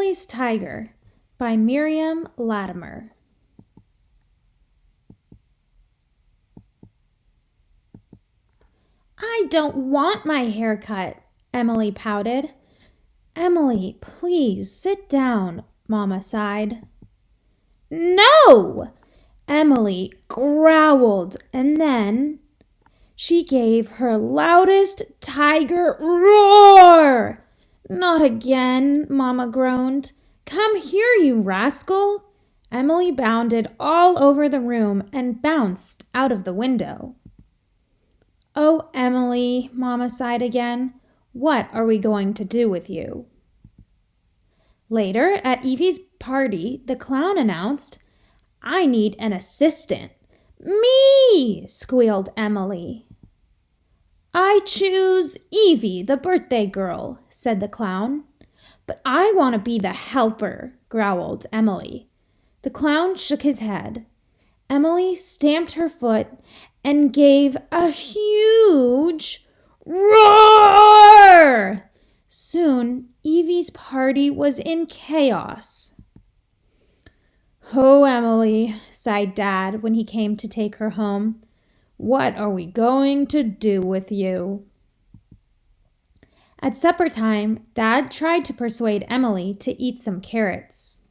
Emily's Tiger by Miriam Latimer. I don't want my hair cut, Emily pouted. Emily, please sit down, Mama sighed. No! Emily growled, and then she gave her loudest tiger roar. Not again, Mama groaned. Come here, you rascal. Emily bounded all over the room and bounced out of the window. Oh, Emily, Mama sighed again. What are we going to do with you? Later, at Evie's party, the clown announced, I need an assistant. Me, squealed Emily. I choose Evie, the birthday girl, said the clown. But I want to be the helper, growled Emily. The clown shook his head. Emily stamped her foot and gave a huge roar. Soon, Evie's party was in chaos. Oh, Emily, sighed Dad when he came to take her home. What are we going to do with you? At supper time, Dad tried to persuade Emily to eat some carrots.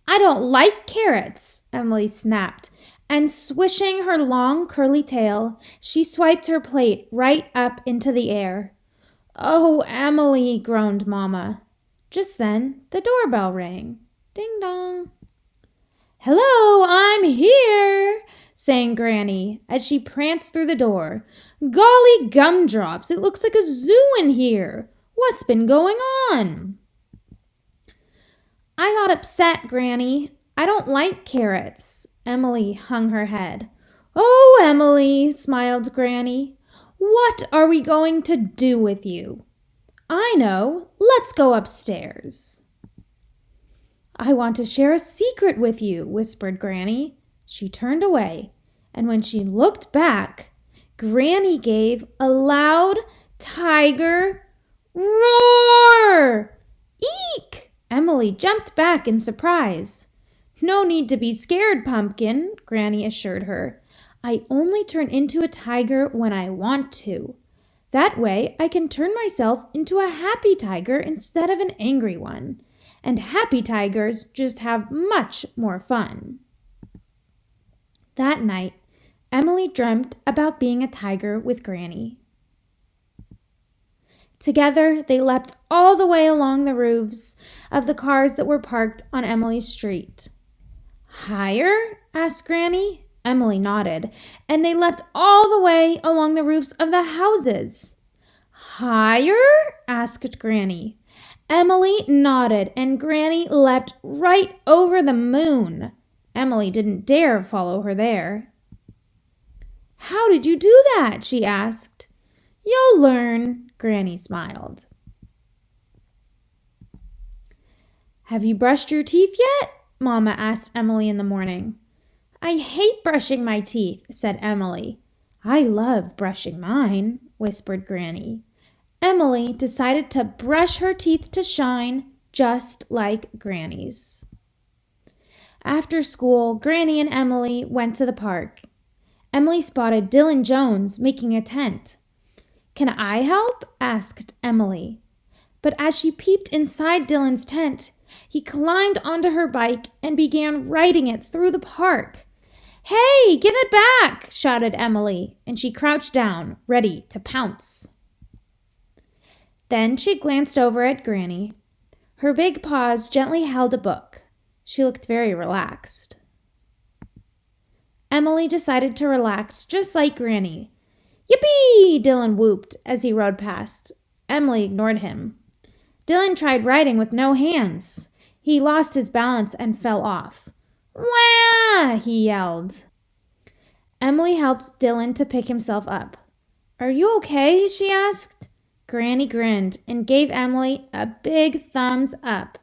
I don't like carrots, Emily snapped, and swishing her long curly tail, she swiped her plate right up into the air. Oh, Emily, groaned Mama. Just then, the doorbell rang. Ding dong. Hello, I'm here, sang Granny as she pranced through the door. Golly gumdrops, it looks like a zoo in here. What's been going on? I got upset, Granny. I don't like carrots. Emily hung her head. Oh, Emily, smiled Granny. What are we going to do with you? I know. Let's go upstairs. I want to share a secret with you, whispered Granny. She turned away, and when she looked back, Granny gave a loud tiger roar. Eek! Emily jumped back in surprise. No need to be scared, Pumpkin, Granny assured her. I only turn into a tiger when I want to. That way, I can turn myself into a happy tiger instead of an angry one. And happy tigers just have much more fun. That night, Emily dreamt about being a tiger with Granny. Together, they leapt all the way along the roofs of the cars that were parked on Emily's street. Higher? Asked Granny. Emily nodded, and they leapt all the way along the roofs of the houses. Higher? Asked Granny. Emily nodded, and Granny leapt right over the moon. Emily didn't dare follow her there. How did you do that? She asked. You'll learn, Granny smiled. Have you brushed your teeth yet? Mama asked Emily in the morning. I hate brushing my teeth, said Emily. I love brushing mine, whispered Granny. Emily decided to brush her teeth to shine just like Granny's. After school, Granny and Emily went to the park. Emily spotted Dylan Jones making a tent. Can I help? Asked Emily. But as she peeped inside Dylan's tent, he climbed onto her bike and began riding it through the park. Hey, give it back, shouted Emily, and she crouched down, ready to pounce. Then she glanced over at Granny. Her big paws gently held a book. She looked very relaxed. Emily decided to relax just like Granny. Yippee! Dylan whooped as he rode past. Emily ignored him. Dylan tried riding with no hands. He lost his balance and fell off. Wah! He yelled. Emily helped Dylan to pick himself up. Are you okay? She asked. Granny grinned and gave Emily a big thumbs up.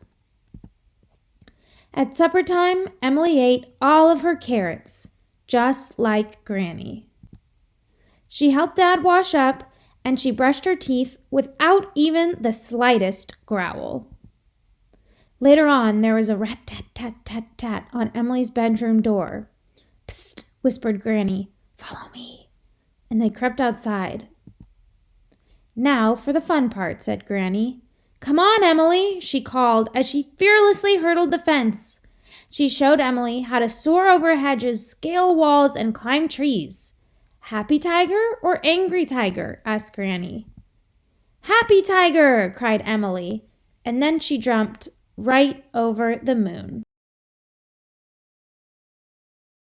At supper time, Emily ate all of her carrots, just like Granny. She helped Dad wash up, and she brushed her teeth without even the slightest growl. Later on, there was a rat-tat-tat-tat-tat on Emily's bedroom door. "Psst," whispered Granny. "Follow me." And they crept outside. "Now for the fun part," said Granny. "Come on, Emily," she called as she fearlessly hurdled the fence. She showed Emily how to soar over hedges, scale walls, and climb trees. "Happy tiger or angry tiger?" asked Granny. "Happy tiger!" cried Emily, and then she jumped right over the moon.